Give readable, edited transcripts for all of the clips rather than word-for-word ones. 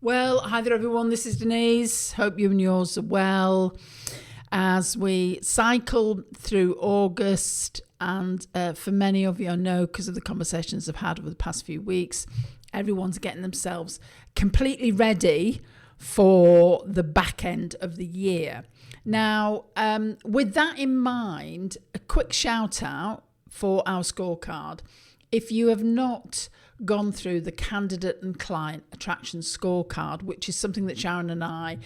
Well, hi there everyone, this is Denise. Hope you and yours are well. As we cycle through August, and for many of you I know, because of the conversations I've had over the past few weeks, everyone's getting themselves completely ready for the back end of the year. Now, with that in mind, a quick shout out for our scorecard. If you have not gone through the candidate and client attraction scorecard, which is something that Sharon and I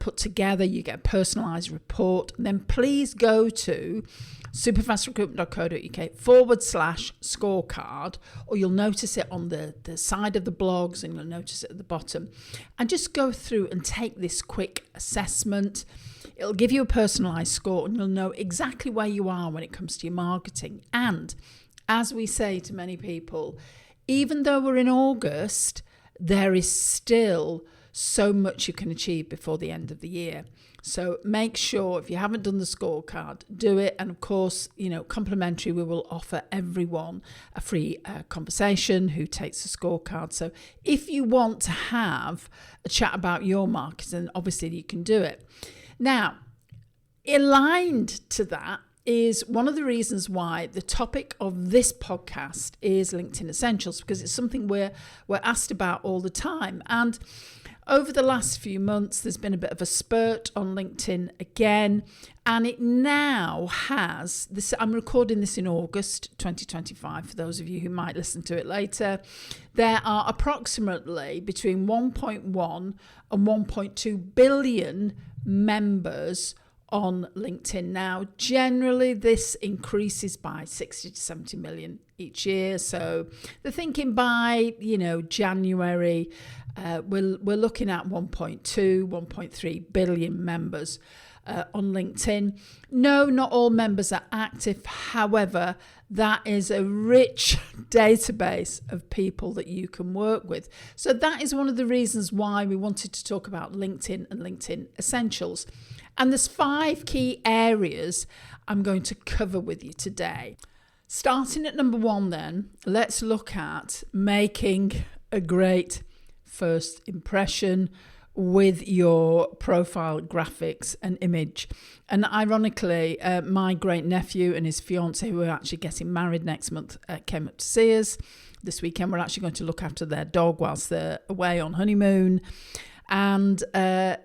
put together, you get a personalised report, then please go to superfastrecruitment.co.uk/scorecard, or you'll notice it on the side of the blogs and you'll notice it at the bottom, and just go through and take this quick assessment. It'll give you a personalised score and you'll know exactly where you are when it comes to your marketing. And as we say to many people, even though we're in August, there is still so much you can achieve before the end of the year. So make sure, if you haven't done the scorecard, do it. And of course, complimentary, we will offer everyone a free conversation who takes the scorecard. So if you want to have a chat about your marketing, obviously you can do it. Now, aligned to that is one of the reasons why the topic of this podcast is LinkedIn Essentials, because it's something we're asked about all the time. And over the last few months, there's been a bit of a spurt on LinkedIn again, and it now has this. I'm recording this in August 2025 for those of you who might listen to it later. There are approximately between 1.1 and 1.2 billion members on LinkedIn. Now, generally this increases by 60 to 70 million each year. So they're thinking by, January, we're looking at 1.2, 1.3 billion members on LinkedIn. No, not all members are active. However, that is a rich database of people that you can work with. So that is one of the reasons why we wanted to talk about LinkedIn and LinkedIn Essentials. And there's 5 key areas I'm going to cover with you today. Starting at number 1 then, let's look at making a great first impression with your profile graphics and image. And ironically, my great nephew and his fiance, who are actually getting married next month, came up to see us. This weekend we're actually going to look after their dog whilst they're away on honeymoon. And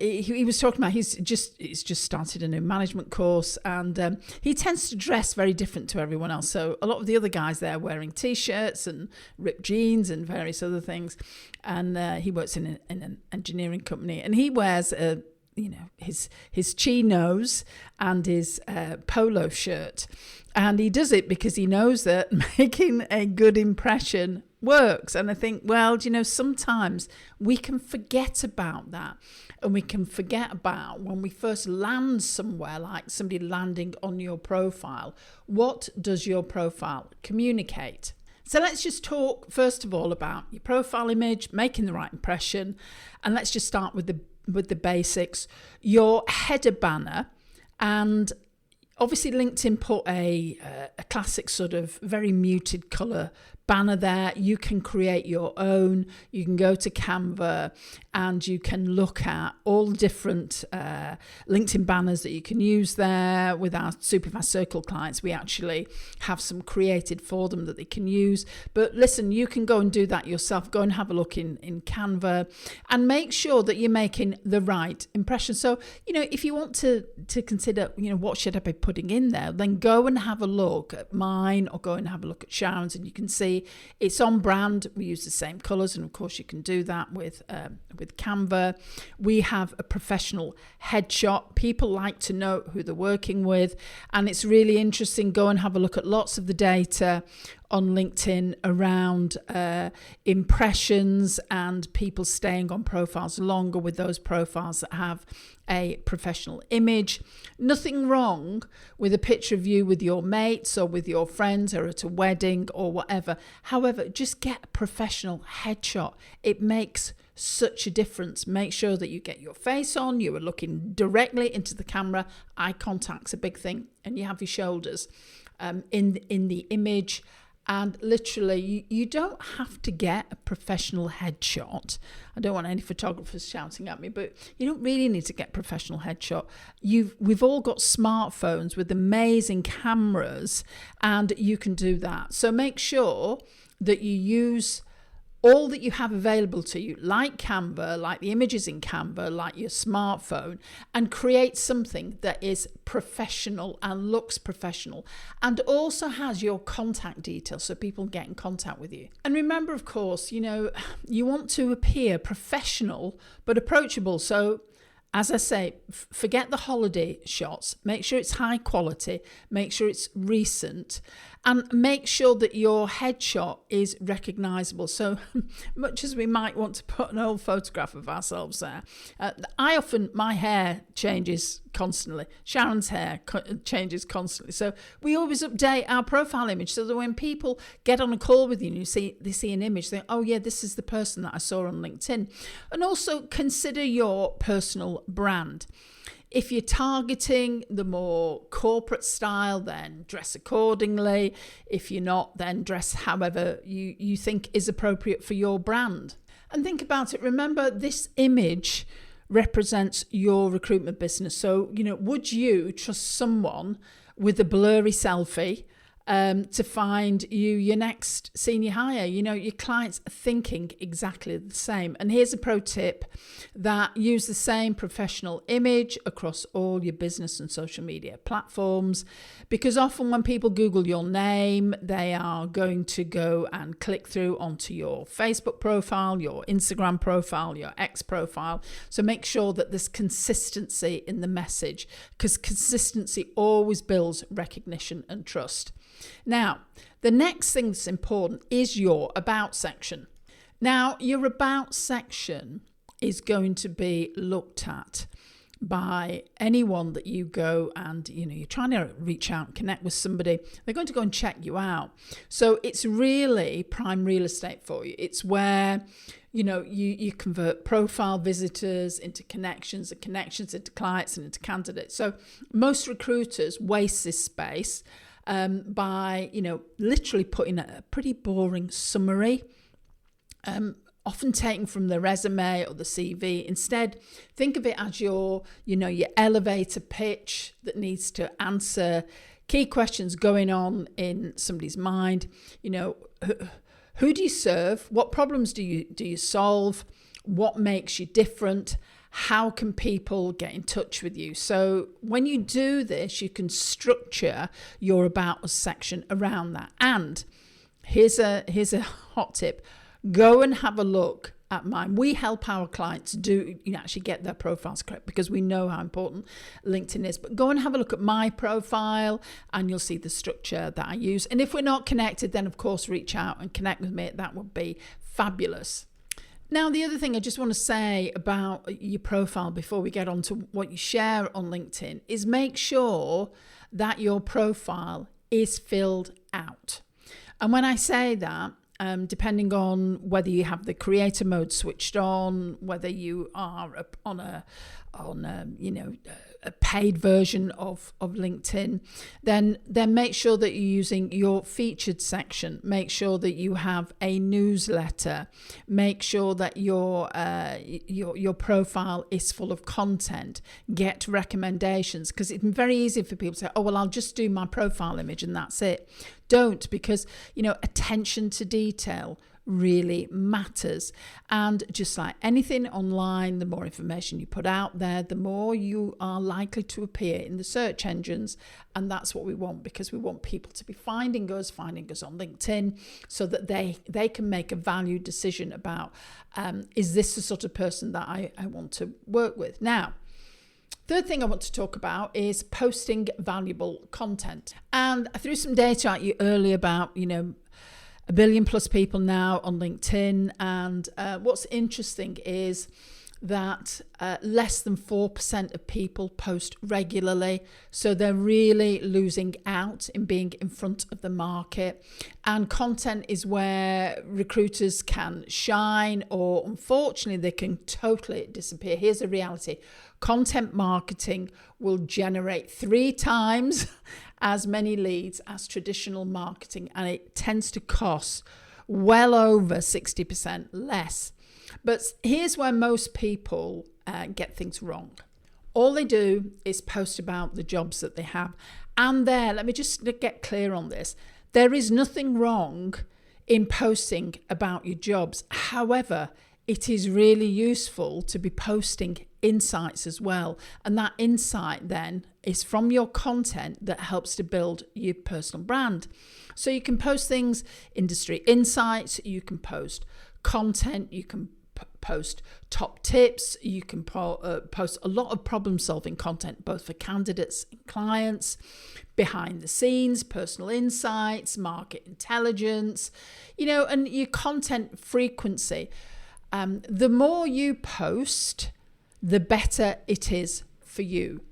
he was talking about he's just started a new management course, and he tends to dress very different to everyone else. So a lot of the other guys there are wearing t-shirts and ripped jeans and various other things, and he works in an engineering company, and he wears his chinos and his polo shirt, and he does it because he knows that making a good impression works. And I think, sometimes we can forget about that, and we can forget about when we first land somewhere, like somebody landing on your profile. What does your profile communicate? So let's just talk first of all about your profile image, making the right impression, and let's just start with the basics. Your header banner, and obviously LinkedIn put a classic sort of very muted colour banner there. You can create your own. You can go to Canva and you can look at all different LinkedIn banners that you can use there. With our Superfast Circle clients, we actually have some created for them that they can use. But listen, you can go and do that yourself. Go and have a look in Canva and make sure that you're making the right impression. So, if you want to consider, what should I be putting in there, then go and have a look at mine or go and have a look at Sharon's, and you can see it's on brand. We use the same colours, and of course you can do that with Canva. We have a professional headshot. People like to know who they're working with, and it's really interesting. Go and have a look at lots of the data on LinkedIn around impressions and people staying on profiles longer with those profiles that have a professional image. Nothing wrong with a picture of you with your mates or with your friends or at a wedding or whatever. However, just get a professional headshot. It makes such a difference. Make sure that you get your face on, you are looking directly into the camera. Eye contact's a big thing, and you have your shoulders in the image. And literally, you don't have to get a professional headshot. I don't want any photographers shouting at me, but you don't really need to get a professional headshot. We've all got smartphones with amazing cameras, and you can do that. So make sure that you use all that you have available to you, like Canva, like the images in Canva, like your smartphone, and create something that is professional and looks professional and also has your contact details so people get in contact with you. And remember, of course, you want to appear professional but approachable. So as I say, forget the holiday shots. Make sure it's high quality. Make sure it's recent. And make sure that your headshot is recognisable. So much as we might want to put an old photograph of ourselves there, my hair changes constantly. Sharon's hair changes constantly. So we always update our profile image so that when people get on a call with you and they see an image, they think, oh yeah, this is the person that I saw on LinkedIn. And also consider your personal brand. If you're targeting the more corporate style, then dress accordingly. If you're not, then dress however you think is appropriate for your brand. And think about it. Remember, this image represents your recruitment business. So, would you trust someone with a blurry selfie to find you your next senior hire? Your clients are thinking exactly the same. And here's a pro tip: that use the same professional image across all your business and social media platforms, because often when people Google your name, they are going to go and click through onto your Facebook profile, your Instagram profile, your X profile. So make sure that there's consistency in the message, because consistency always builds recognition and trust. Now, the next thing that's important is your About section. Now, your About section is going to be looked at by anyone that you go and, you're trying to reach out and connect with somebody. They're going to go and check you out. So it's really prime real estate for you. It's where, you convert profile visitors into connections and connections into clients and into candidates. So most recruiters waste this space by, literally putting a pretty boring summary, often taken from the resume or the CV. Instead, think of it as your elevator pitch that needs to answer key questions going on in somebody's mind. Who do you serve? What problems do you solve? What makes you different? How can people get in touch with you? So when you do this, you can structure your About Us section around that. And here's a hot tip: go and have a look at mine. We help our clients actually get their profiles correct, because we know how important LinkedIn is. But go and have a look at my profile and you'll see the structure that I use. And if we're not connected, then of course reach out and connect with me. That would be fabulous. Now, the other thing I just want to say about your profile before we get on to what you share on LinkedIn is make sure that your profile is filled out. And when I say that, depending on whether you have the creator mode switched on, whether you are on a paid version of LinkedIn, then make sure that you're using your featured section. Make sure that you have a newsletter. Make sure that your profile is full of content. Get recommendations, because it's very easy for people to say, oh, well, I'll just do my profile image and that's it. Don't, because attention to detail really matters. And just like anything online, the more information you put out there, the more you are likely to appear in the search engines. And that's what we want, because we want people to be finding us on LinkedIn, so that they can make a valued decision about, is this the sort of person that I want to work with? Now, third thing I want to talk about is posting valuable content. And I threw some data at you earlier about, 1 billion plus people now on LinkedIn. And what's interesting is that less than 4% of people post regularly. So they're really losing out in being in front of the market. And content is where recruiters can shine, or unfortunately they can totally disappear. Here's the reality: content marketing will generate 3 times as many leads as traditional marketing, and it tends to cost well over 60% less. But here's where most people get things wrong. All they do is post about the jobs that they have. And let me just get clear on this. There is nothing wrong in posting about your jobs. However, it is really useful to be posting insights as well. And that insight then is from your content that helps to build your personal brand. So you can post things, industry insights, you can post content, you can post top tips, you can post a lot of problem solving content, both for candidates and clients, behind the scenes, personal insights, market intelligence, and your content frequency. The more you post, the better it is for you.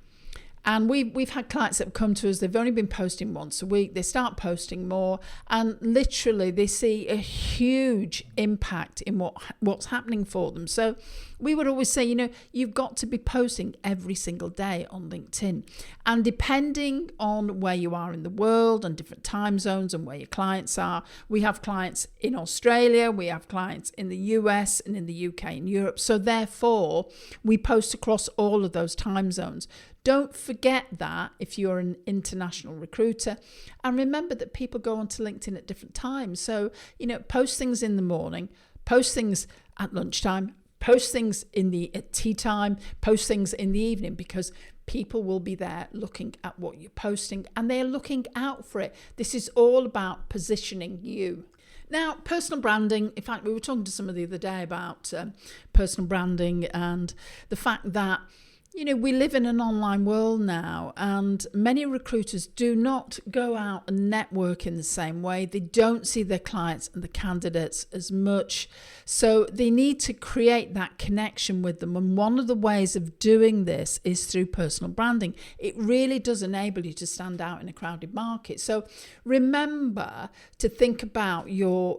And we've had clients that have come to us, they've only been posting once a week, they start posting more, and literally they see a huge impact in what's happening for them. So we would always say, you've got to be posting every single day on LinkedIn. And depending on where you are in the world and different time zones and where your clients are, we have clients in Australia, we have clients in the US and in the UK and Europe. So therefore, we post across all of those time zones. Don't forget that if you're an international recruiter. And remember that people go onto LinkedIn at different times. So, post things in the morning, post things at lunchtime, post things at tea time, post things in the evening, because people will be there looking at what you're posting and they're looking out for it. This is all about positioning you. Now, personal branding, in fact, we were talking to somebody the other day about personal branding and the fact that we live in an online world now, and many recruiters do not go out and network in the same way. They don't see their clients and the candidates as much. So they need to create that connection with them. And one of the ways of doing this is through personal branding. It really does enable you to stand out in a crowded market. So remember to think about your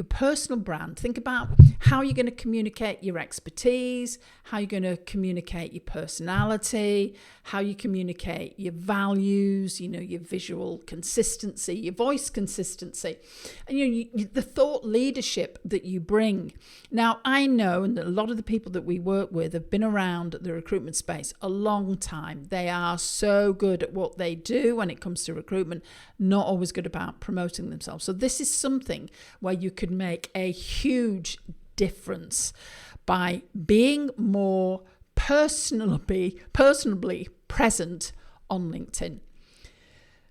personal brand. Think about how you're going to communicate your expertise, how you're going to communicate your personality, how you communicate your values, your visual consistency, your voice consistency, and the thought leadership that you bring. Now, I know, and a lot of the people that we work with have been around the recruitment space a long time. They are so good at what they do when it comes to recruitment, not always good about promoting themselves. So this is something where you could make a huge difference by being more personally present on LinkedIn.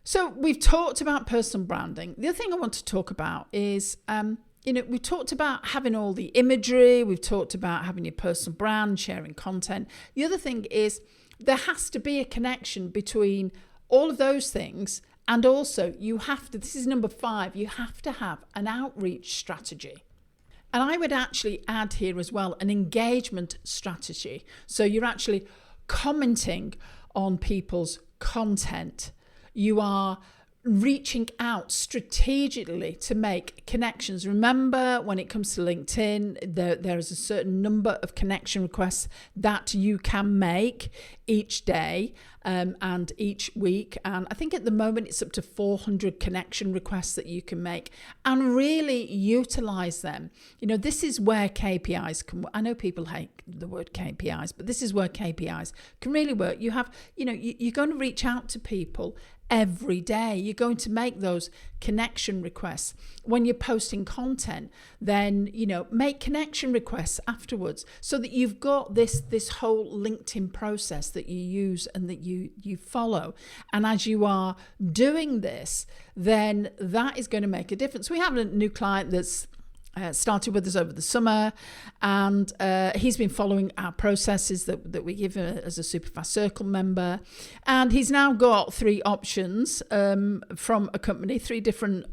So we've talked about personal branding. The other thing I want to talk about is, we talked about having all the imagery. We've talked about having your personal brand, sharing content. The other thing is there has to be a connection between all of those things. And also this is number 5, you have to have an outreach strategy. And I would actually add here as well an engagement strategy. So you're actually commenting on people's content. You are reaching out strategically to make connections. Remember, when it comes to LinkedIn, there is a certain number of connection requests that you can make each day and each week. And I think at the moment it's up to 400 connection requests that you can make, and really utilize them. This is where KPIs can work. I know people hate the word KPIs, but this is where KPIs can really work. You have, you're going to reach out to people every day. You're going to make those connection requests. When you're posting content, then make connection requests afterwards, so that you've got this whole LinkedIn process that you use and that you follow. And as you are doing this, then that is going to make a difference. We have a new client that's started with us over the summer, and he's been following our processes that we give as a Superfast Circle member, and he's now got 3 options from a company, 3 different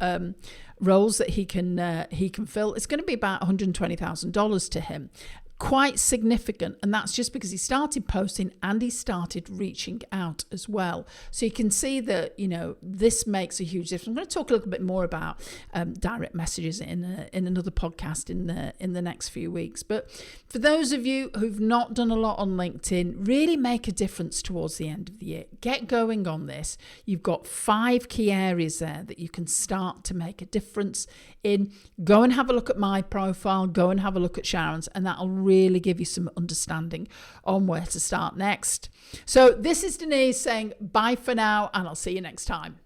roles that he can fill. It's going to be about $120,000 to him. quite significant. And that's just because he started posting and he started reaching out as well. So you can see that, this makes a huge difference. I'm going to talk a little bit more about direct messages in another podcast in the next few weeks. But for those of you who've not done a lot on LinkedIn, really make a difference towards the end of the year. Get going on this. You've got 5 key areas there that you can start to make a difference in. Go and have a look at my profile, go and have a look at Sharon's, and that'll really give you some understanding on where to start next. So this is Denise saying bye for now, and I'll see you next time.